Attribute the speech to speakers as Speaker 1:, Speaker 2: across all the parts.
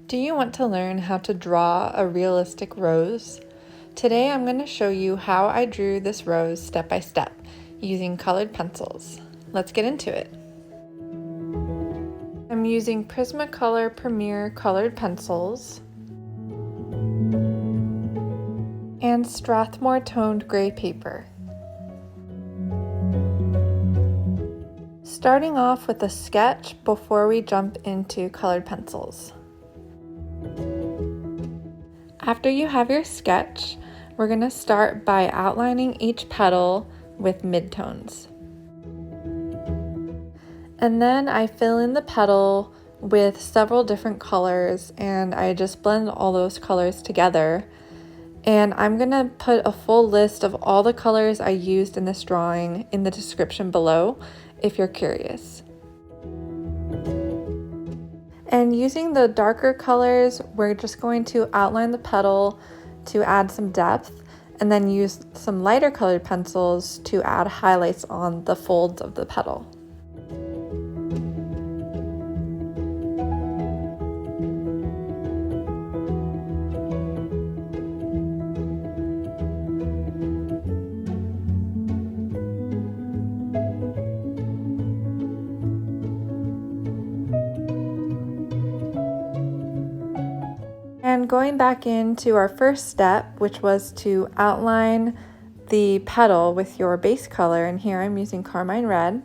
Speaker 1: Do you want to learn how to draw a realistic rose? Today I'm going to show you how I drew this rose step by step using colored pencils. Let's get into it. I'm using PRISMACOLOR Premier colored pencils and Strathmore toned gray paper. Starting off with a sketch before we jump into colored pencils. After you have your sketch, we're going to start by outlining each petal with midtones. And then I fill in the petal with several different colors and I just blend all those colors together. And I'm going to put a full list of all the colors I used in this drawing in the description below if you're curious. And using the darker colors, we're just going to outline the petal to add some depth and then use some lighter colored pencils to add highlights on the folds of the petal. And going back into our first step, which was to outline the petal with your base color, and here I'm using carmine red,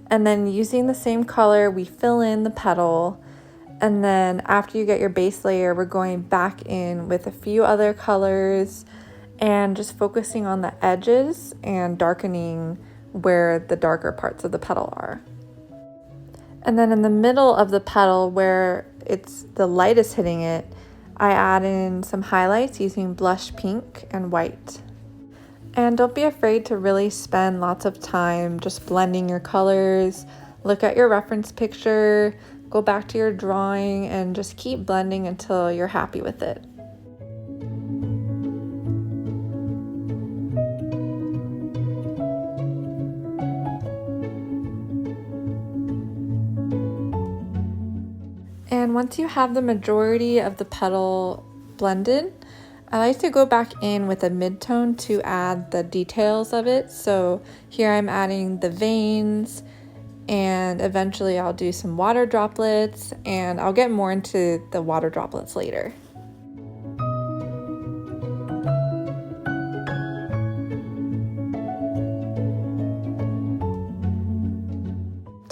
Speaker 1: and then using the same color we fill in the petal, and then after you get your base layer we're going back in with a few other colors and just focusing on the edges and darkening where the darker parts of the petal are. And then in the middle of the petal where it's the light is hitting it, I add in some highlights using blush pink and white. And don't be afraid to really spend lots of time just blending your colors. Look at your reference picture, go back to your drawing, and just keep blending until you're happy with it. And once you have the majority of the petal blended, I like to go back in with a midtone to add the details of it. So here I'm adding the veins, and eventually I'll do some water droplets, and I'll get more into the water droplets later.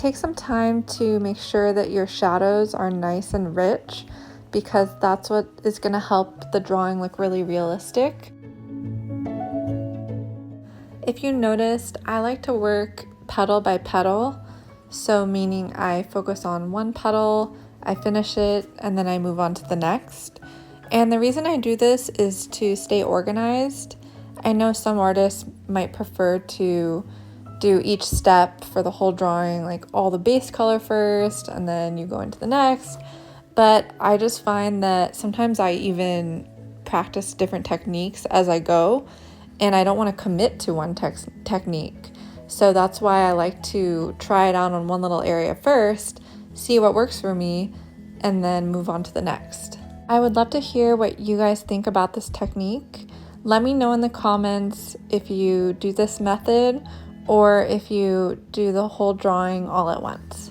Speaker 1: Take some time to make sure that your shadows are nice and rich because that's what is going to help the drawing look really realistic. If you noticed, I like to work petal by petal, so meaning I focus on one petal, I finish it, and then I move on to the next. And the reason I do this is to stay organized. I know some artists might prefer to do each step for the whole drawing, like all the base color first and then you go into the next. But I just find that sometimes I even practice different techniques as I go and I don't want to commit to one technique. So that's why I like to try it out on one little area first, see what works for me, and then move on to the next. I would love to hear what you guys think about this technique. Let me know in the comments if you do this method or if you do the whole drawing all at once.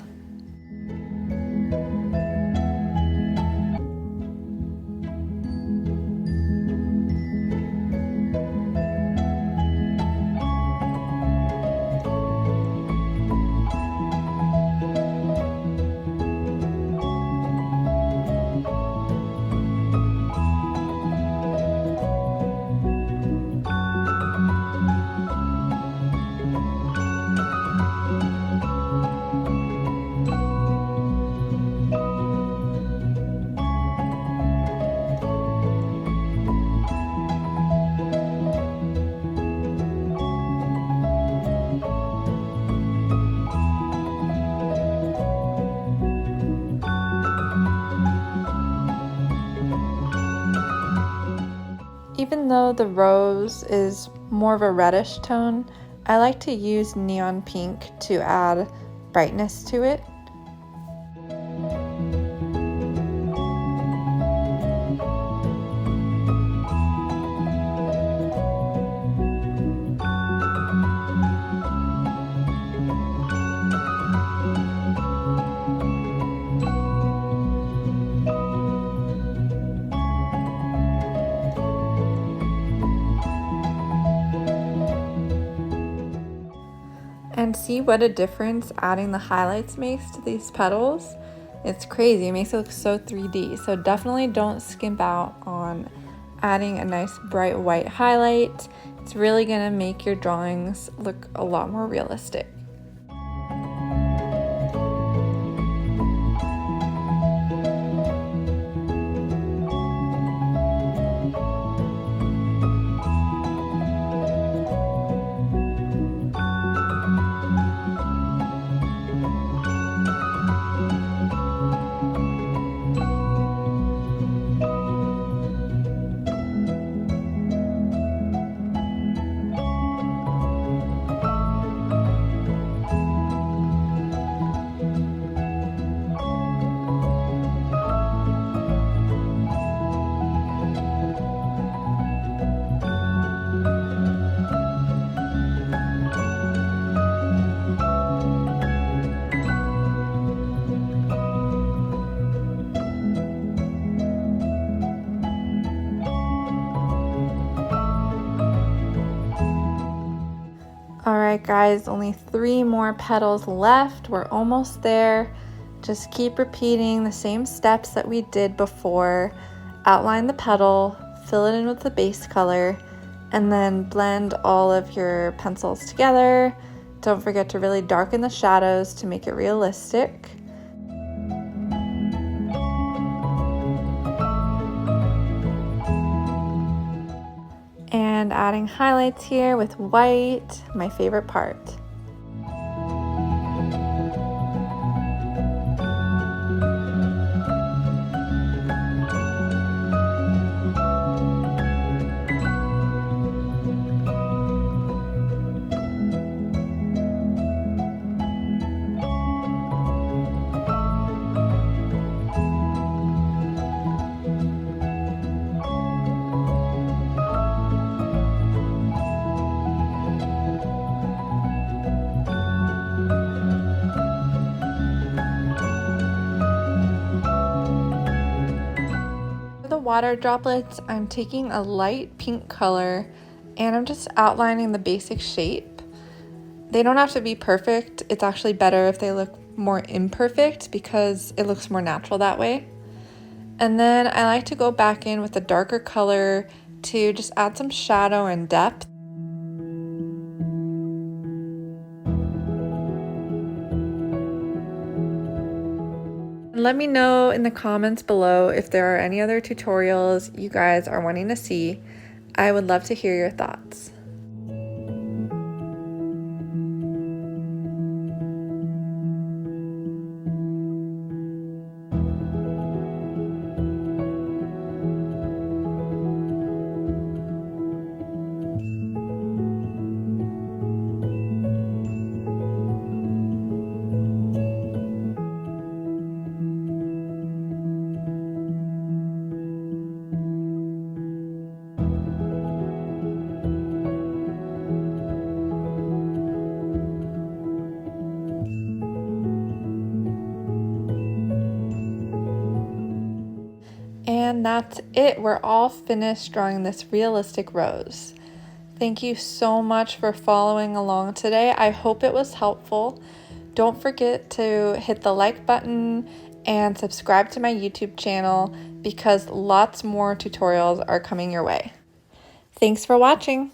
Speaker 1: Even though the rose is more of a reddish tone, I like to use neon pink to add brightness to it. And see what a difference adding the highlights makes to these petals. It's crazy, it makes it look so 3D. So definitely don't skimp out on adding a nice bright white highlight. It's really gonna make your drawings look a lot more realistic. Alright guys, only 3 more petals left. We're almost there. Just keep repeating the same steps that we did before. Outline the petal, fill it in with the base color, and then blend all of your pencils together. Don't forget to really darken the shadows to make it realistic. And adding highlights here with white, my favorite part. Water droplets, I'm taking a light pink color and I'm just outlining the basic shape. They don't have to be perfect. It's actually better if they look more imperfect because it looks more natural that way. And then I like to go back in with a darker color to just add some shadow and depth. Let me know in the comments below if there are any other tutorials you guys are wanting to see. I would love to hear your thoughts. And that's it. We're all finished drawing this realistic rose. Thank you so much for following along today. I hope it was helpful. Don't forget to hit the like button and subscribe to my YouTube channel because lots more tutorials are coming your way. Thanks for watching.